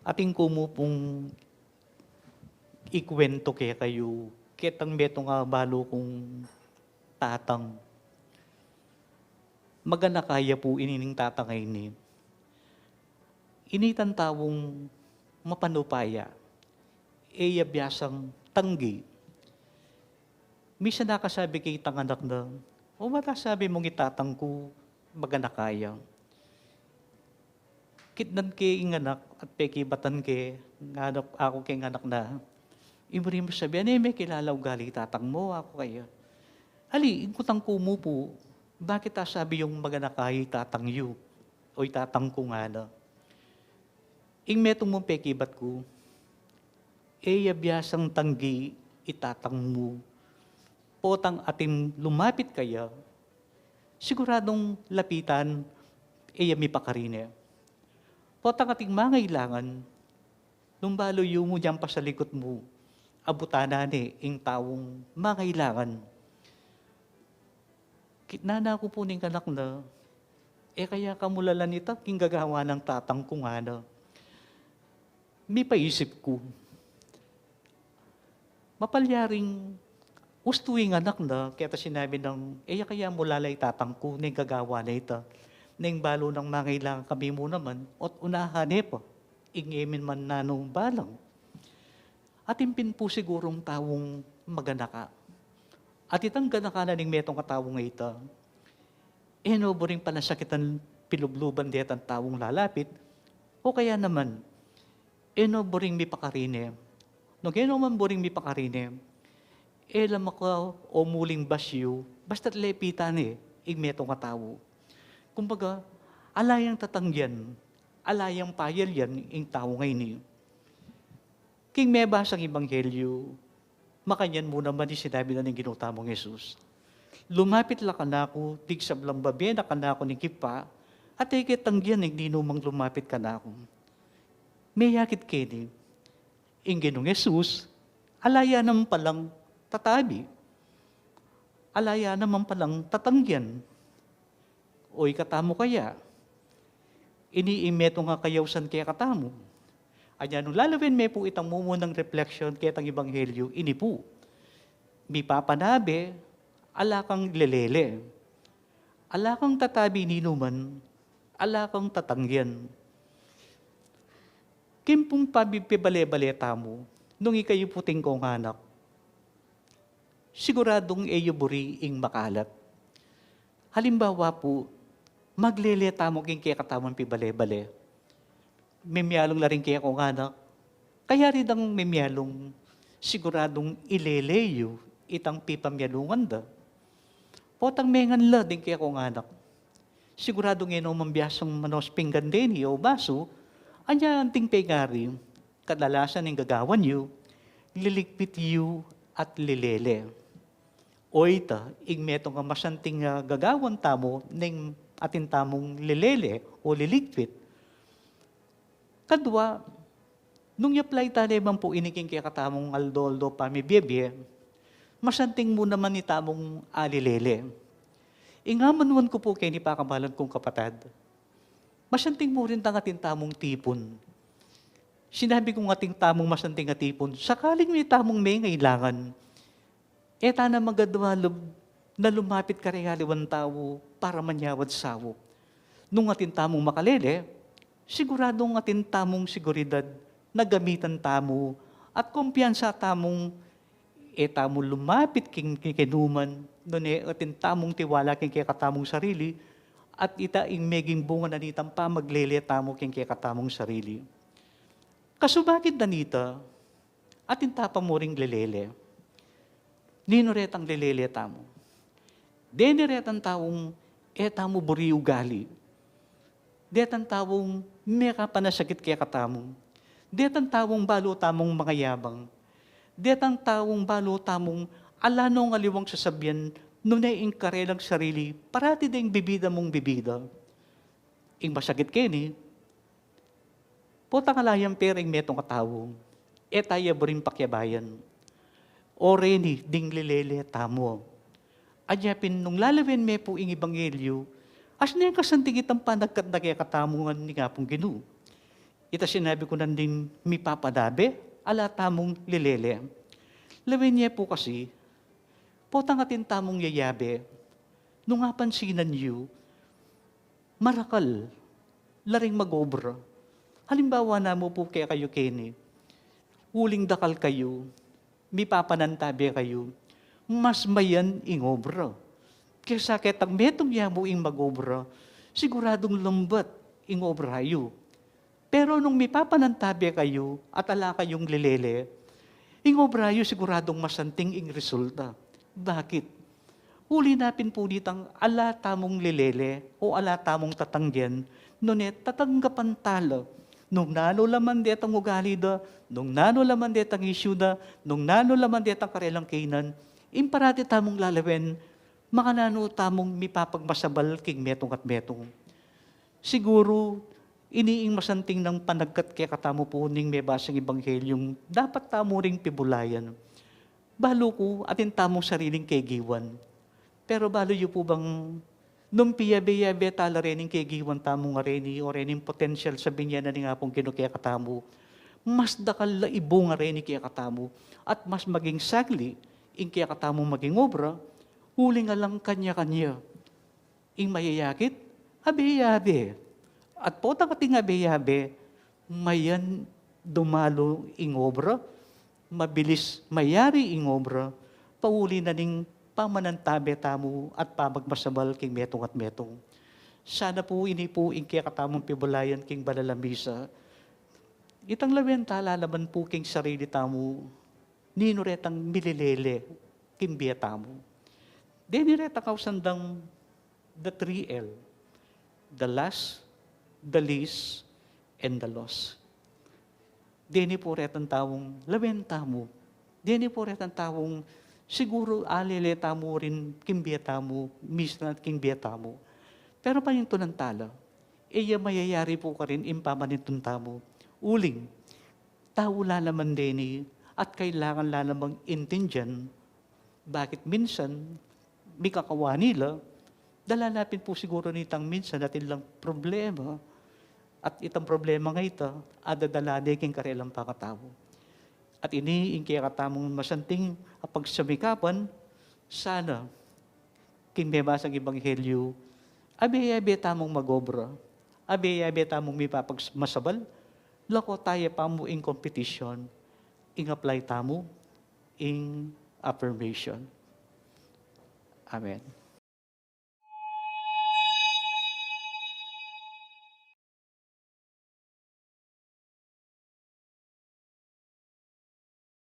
Ating kumo pong ikwento kaya kayo, ketang beto nga balo kong tatang. Magana kaya po inining tatangay ni. Initan tawong mapanupaya, eya biyasang tanggi. Misa nakasabi kay tanganak na, o matasabi mong itatang ko, magana kaya. Kitnan ke inganak at pekibatan ke, nganak ako kay nganak na, iburi mo sabihan, may kilala ugali tatang mo, ako kaya. Ali, ingkutang kumo po, bakit sabi yung magana kaya tatang yu, o itatang ko nga na. Ing metong mong pekibat ko, eya biyasang tanggi itatang mo, potang atim lumapit kaya, siguradong lapitan, eya mi pakarine. Potang ating mangailangan, lumbalo yu mo dyan pa sa likod mo, abutanane, ing tawong mangailangan. Kitnana ko po ning kanak na, kaya kamulalan ito, king gagawa ng tatang ko nga na. May paisip ko, mapalyaring ustuing anak na, kaya sinabi ng, kaya mo lalay tatang ko, ning gagawa na ito, ning balo ng mangailangan kami mo naman, at unahan pa, ingemin man nanong balang. At impin po sigurong tawong magana ka. At itang ganaka na ning metong katawong ito, boring panasakitan pilubluban diet ang tawong lalapit, o kaya naman, boring mi pakarine. No geno man boring mi pakarine, lam ako o muling basyo, basta't lepitan ing metong katawo. Kumbaga, alayang tatangyan, alayang payal yan, ing tao ngayon niyo. King may basang Ebanghelyo, makanyan mo naman yung sinabi na ng ginutamong Jesus. Lumapit la ka na ako, tigsablang babi na ka na ako ni Kipa, at ikitangyan hindi numang lumapit ka na ako. May yakit kini, ing ginong Jesus, alaya naman palang tatabi. Alaya naman palang tatangyan. O ikatamo kaya, iniimeto nga kayawsan kaya katamo. Anya nung lalawin may po itang mumunang reflection kaya tang Ebanghelyo, ini po. Mi papanabe, ala kang lelele. Ala kang tatabi ninuman, ala kang tatangyan. Kimpong pabibibale-baleta mo, nung ikayo puting kong anak, siguradong eyo buri ing makalat. Halimbawa po, magleleta mo king kaya katamang pibale-bale. Memyalong la rin kaya kong anak, kaya rin ang memyalong siguradong ileleyo itang pipamyalungan da. Potang mengan la din kaya kong anak. Siguradong ino mambiyasang manos pinggan din o baso, anya anting pegari, kadalasan ng gagawan yu, liligpit yu at lilele. O ita, ing metong nga masanting gagawan tamo ng atin tamong lilele o liligpit. Kadwa, nung i-apply tayo man po iniking kaya katamong aldoldo pamibiyebye, masanting mo naman ni tamong alilele. Ingamanuan ko po kay ni pakamalan kong kapatid. Masanting mo rin tangatin tamong tipon. Sinabi kong ating tamong masanting atipon, sakaling may tamong may ngailangan, eta na magadwalob na lumapit ka realiwan tao para manyawad sawo. Nung ating tamong makalele, siguradong ating tamong siguridad na gamitan tamo at kumpiyansa tamong tamo lumapit king kinuman, doon ating tamong tiwala king kaya katamong sarili, at ita ing meging bunga na nitang pa maglele tamo king kaya katamong sarili. Kaso bakit danita, ating tapa mo ring lelele? Nino retang lelele tamo? Deni retang taong tamo buri ugali. Detang tawong may kapanasakit kaya katamong. Detang tawong balo tamong mga yabang. Detang tawong balo tamong alanong aliwang sasabyan nung ing karelang sarili, parati ding bibida mong bibida. Ing masakit kini, potang alayang pering metong katawong, etaya buring pakyabayan. O reni ding lilele tamo. Adyapin nung lalawin me po ing Ebanghelyo, as na yung kasantigit ang panagkat na kaya katamungan ni nga pong Ginu. ita sinabi ko nanding mi papadabe, ala tamong lilele. Lawin niya po kasi, potang atin tamong yayabe, nung nga pansinan niyo, marakal, laring magobra. Halimbawa na mo po kaya kayo, Kenny, huling dakal kayo, mi papanantabi kayo, mas mayan ingobra. Kesa ketang metong yamo ing magobra, siguradong lambat ingobra kayo. Pero nung mi papanantabi kayo at ala kayong lilele, ingobra kayo siguradong masanting ing resulta. Bakit? Huli napin po ditang ala tamong lilele o ala tamong tatanggen, nonet tatanggapan talo. Nung nano laman detang ugali da, nung nano laman detang issue da, nung nano laman detang karelang kainan, imparati tamong lalawen, makanano tamong mipapagmasabal king metong at metong. Siguro, iniing masanting ng panagkat kaya katamo po ning may basang ibanghelyong dapat tamo ring pibulayan. Balo ko atin tamong sariling kegiwan. Pero balo yu po bang nung piyabe-yabe tala rening kegiwan tamong nga reni o rening potential sa binyanan ni nga pong kinukaya katamo, mas dakal la ibo nga reni kaya katamo at mas maging sagli ing kaya katamo maging obra, huli nga lang kanya-kanya. Ing mayayakit, abe-yabe. At potang ating abe-yabe, mayan dumalo ing obra, mabilis mayari ing obra, pauli na ning pamanantabe tamo at pamagmasabal king metong at metong. Sana po ini po ing kaya katamong pibulayan king balalamisa. Itang lawen talalaman po king sarili tamo, nino retang mililele king biya tamo. Deni reta kausandang the 3L, the last, the least, and the lost. Deni po retang tawong lawen tamo. Deni po retang tawong siguro alele tamo rin kimbiya tamo, misna at kimbiya tamo. Pero pa yung tunang tala, iya mayayari po ka rin impamanitun tamo. Uling, tao lalaman deni at kailangan lalamang intindihan bakit minsan may kakawa nila, dalalapin po siguro nitang minsan natin lang problema at itang problema nga ito, adadalade king karelang pakatao. At ini ing kaya katamong masanting pagsamikapan, sana king bebasang ibanghelyo, abe-abe tamong magobra, abe-abe tamong mipapagmasabal, lako tayo pa mo in competition, ing apply tamo, ing affirmation. Amen.